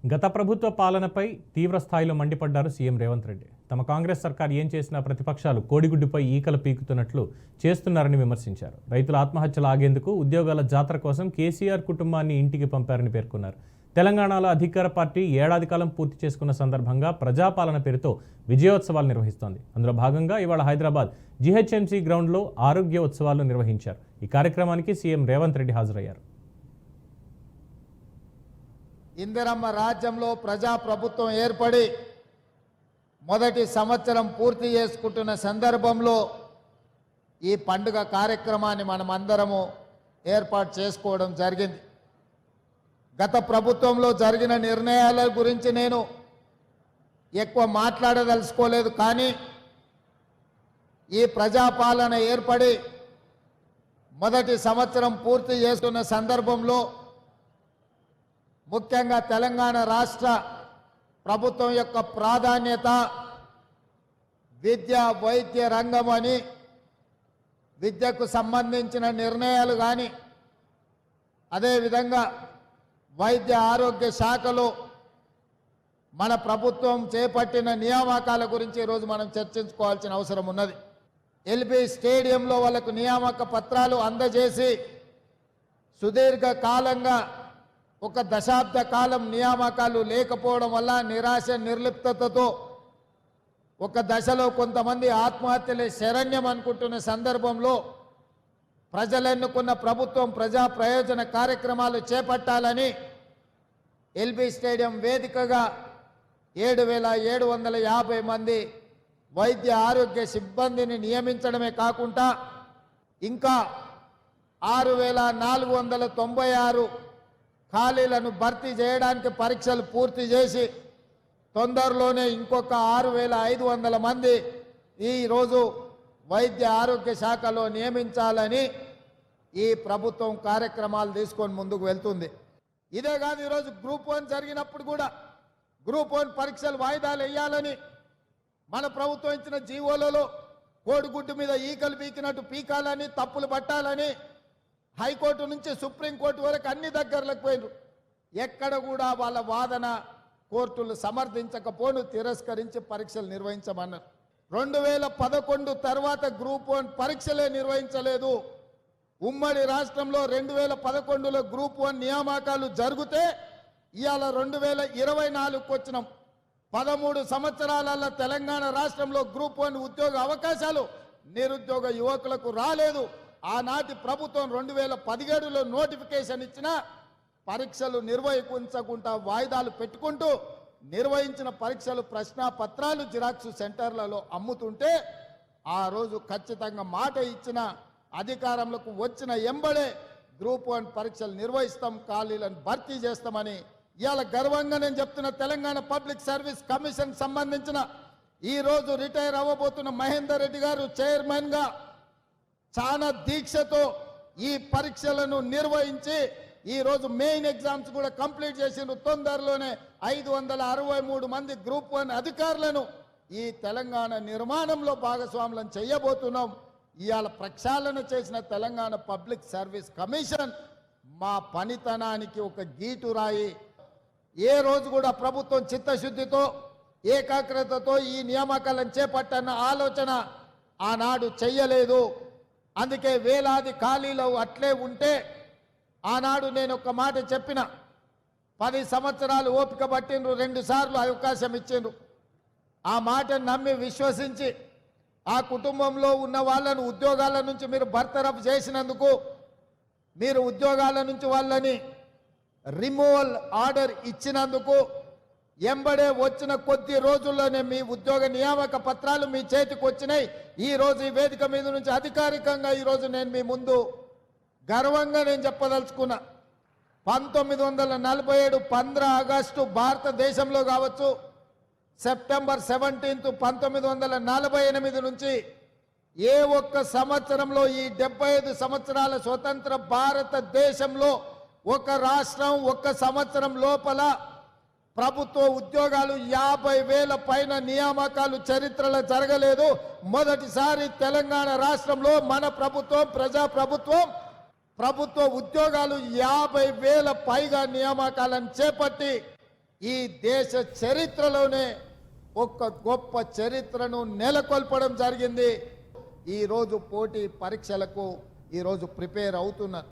గత ప్రభుత్వ పాలనపై తీవ్ర స్థాయిలో మండిపడ్డారు సీఎం రేవంత్ రెడ్డి. తమ కాంగ్రెస్ సర్కార్ ఏం చేసినా ప్రతిపక్షాలు కోడిగుడ్డుపై ఈకలు పీకుతున్నట్లు చేస్తున్నారని విమర్శించారు. రైతుల ఆత్మహత్యలు ఆగేందుకు ఉద్యోగాల జాతర కోసం కేసీఆర్ కుటుంబాన్ని ఇంటికి పంపారని పేర్కొన్నారు. తెలంగాణలో అధికార పార్టీ ఏడాది కాలం పూర్తి చేసుకున్న సందర్భంగా ప్రజాపాలన పేరుతో విజయోత్సవాలు నిర్వహిస్తోంది. అందులో భాగంగా ఇవాళ హైదరాబాద్ జీహెచ్ఎంసీ గ్రౌండ్లో ఆరోగ్య ఉత్సవాలు నిర్వహించారు. ఈ కార్యక్రమానికి సీఎం రేవంత్ రెడ్డి హాజరయ్యారు. ఇందిరమ్మ రాజ్యంలో ప్రజాప్రభుత్వం ఏర్పడి మొదటి సంవత్సరం పూర్తి చేసుకుంటున్న సందర్భంలో ఈ పండుగ కార్యక్రమాన్ని మనమందరము ఏర్పాటు చేసుకోవడం జరిగింది. గత ప్రభుత్వంలో జరిగిన నిర్ణయాల గురించి నేను ఎక్కువ మాట్లాడదలుచుకోలేదు. కానీ ఈ ప్రజాపాలన ఏర్పడి మొదటి సంవత్సరం పూర్తి చేస్తున్న సందర్భంలో ముఖ్యంగా తెలంగాణ రాష్ట్ర ప్రభుత్వం యొక్క ప్రాధాన్యత విద్య వైద్య రంగం అని, విద్యకు సంబంధించిన నిర్ణయాలు కానీ, అదేవిధంగా వైద్య ఆరోగ్య శాఖలో మన ప్రభుత్వం చేపట్టిన నియామకాల గురించి ఈరోజు మనం చర్చించుకోవాల్సిన అవసరం ఉన్నది. ఎల్బీ స్టేడియంలో వాళ్ళకు నియామక పత్రాలు అందజేసి సుదీర్ఘ కాలంగా ఒక దశాబ్ద కాలం నియామకాలు లేకపోవడం వల్ల నిరాశ నిర్లిప్తతతో ఒక దశలో కొంతమంది ఆత్మహత్యలే శరణ్యం అనుకుంటున్న సందర్భంలో ప్రజలెన్నుకున్న ప్రభుత్వం ప్రజా ప్రయోజన కార్యక్రమాలు చేపట్టాలని ఎల్బీ స్టేడియం వేదికగా 7,750 మంది వైద్య ఆరోగ్య సిబ్బందిని నియమించడమే కాకుండా ఇంకా 6,496 ఖాళీలను భర్తీ చేయడానికి పరీక్షలు పూర్తి చేసి తొందరలోనే ఇంకొక 6,500 మంది ఈరోజు వైద్య ఆరోగ్య శాఖలో నియమించాలని ఈ ప్రభుత్వం కార్యక్రమాలు తీసుకొని ముందుకు వెళ్తుంది. ఇదే కాదు, ఈరోజు గ్రూప్ 1 జరిగినప్పుడు కూడా గ్రూప్ 1 పరీక్షలు వాయిదాలు వేయాలని మన ప్రభుత్వం ఇచ్చిన జీవోలలో కోడిగుడ్డు మీద ఈకలు పీకినట్టు పీకాలని, తప్పులు పట్టాలని హైకోర్టు నుంచి సుప్రీంకోర్టు వరకు అన్ని దగ్గరలకు పోయినారు. ఎక్కడ కూడా వాళ్ళ వాదన కోర్టులు సమర్థించకపోను తిరస్కరించి పరీక్షలు నిర్వహించమన్నారు. 2011 తర్వాత గ్రూప్ 1 పరీక్షలే నిర్వహించలేదు. ఉమ్మడి రాష్ట్రంలో 2011లో గ్రూప్ 1 నియామకాలు జరిగితే ఇవాళ 2024కు వచ్చినాం. 13 సంవత్సరాల తెలంగాణ రాష్ట్రంలో గ్రూప్ 1 ఉద్యోగ అవకాశాలు నిరుద్యోగ యువకులకు రాలేదు. ఆనాటి ప్రభుత్వం 2017లో నోటిఫికేషన్ ఇచ్చిన పరీక్షలు నిర్వహించకుండా వాయిదాలు పెట్టుకుంటూ నిర్వహించిన పరీక్షలు ప్రశ్నాపత్రాలు జిరాక్స్ సెంటర్లలో అమ్ముతుంటే ఆ రోజు ఖచ్చితంగా మాట ఇచ్చిన అధికారంలోకి వచ్చిన ఎంబడే గ్రూప్ 1 పరీక్షలు నిర్వహిస్తాం, ఖాళీలను భర్తీ చేస్తామని ఇవాళ గర్వంగా నేను చెప్తున్న తెలంగాణ పబ్లిక్ సర్వీస్ కమిషన్ సంబంధించిన ఈ రోజు రిటైర్ అవ్వబోతున్న మహేందర్ రెడ్డి గారు చైర్మన్గా చాలా దీక్షతో ఈ పరీక్షలను నిర్వహించి ఈరోజు మెయిన్ ఎగ్జామ్స్ కూడా కంప్లీట్ చేసిండ్రు. తొందరలోనే 563 మంది గ్రూప్ 1 అధికారులను ఈ తెలంగాణ నిర్మాణంలో భాగస్వాములను చేయబోతున్నాం. ఇవాళ ప్రక్షాళన చేసిన తెలంగాణ పబ్లిక్ సర్వీస్ కమిషన్ మా పనితనానికి ఒక గీటురాయి. ఏ రోజు కూడా ప్రభుత్వం చిత్తశుద్ధితో ఏకాగ్రతతో ఈ నియామకాలను చేపట్టన్న ఆలోచన ఆనాడు చెయ్యలేదు. అందుకే వేలాది ఖాళీలు అట్లే ఉంటే ఆనాడు నేను ఒక మాట చెప్పిన, 10 సంవత్సరాలు ఓపిక పట్టిండ్రు, 2 సార్లు అవకాశం ఇచ్చిండ్రు. ఆ మాటను నమ్మి విశ్వసించి ఆ కుటుంబంలో ఉన్న వాళ్ళను ఉద్యోగాల నుంచి మీరు బర్తరఫ్ చేసినందుకు, మీరు ఉద్యోగాల నుంచి వాళ్ళని రిమూవల్ ఆర్డర్ ఇచ్చినందుకు ఎంబడే వచ్చిన కొద్ది రోజుల్లోనే మీ ఉద్యోగ నియామక పత్రాలు మీ చేతికి వచ్చినాయి. ఈ రోజు ఈ వేదిక మీద నుంచి అధికారికంగా ఈరోజు నేను మీ ముందు గర్వంగా నేను చెప్పదలుచుకున్నా, 1947 15 ఆగస్టు భారతదేశంలో కావచ్చు, సెప్టెంబర్ 17 1948 నుంచి ఏ ఒక్క సంవత్సరంలో ఈ 75 సంవత్సరాల స్వతంత్ర భారతదేశంలో ఒక రాష్ట్రం ఒక్క సంవత్సరం లోపల ప్రభుత్వ ఉద్యోగాలు 50,000 పైన నియామకాలు చరిత్రలో జరగలేదు. మొదటిసారి తెలంగాణ రాష్ట్రంలో మన ప్రభుత్వం ప్రజా ప్రభుత్వ ఉద్యోగాలు 50,000 పైగా నియామకాలను చేపట్టి ఈ దేశ చరిత్రలోనే ఒక గొప్ప చరిత్రను నెలకొల్పడం జరిగింది. ఈరోజు పోటీ పరీక్షలకు ఈరోజు ప్రిపేర్ అవుతున్నారు.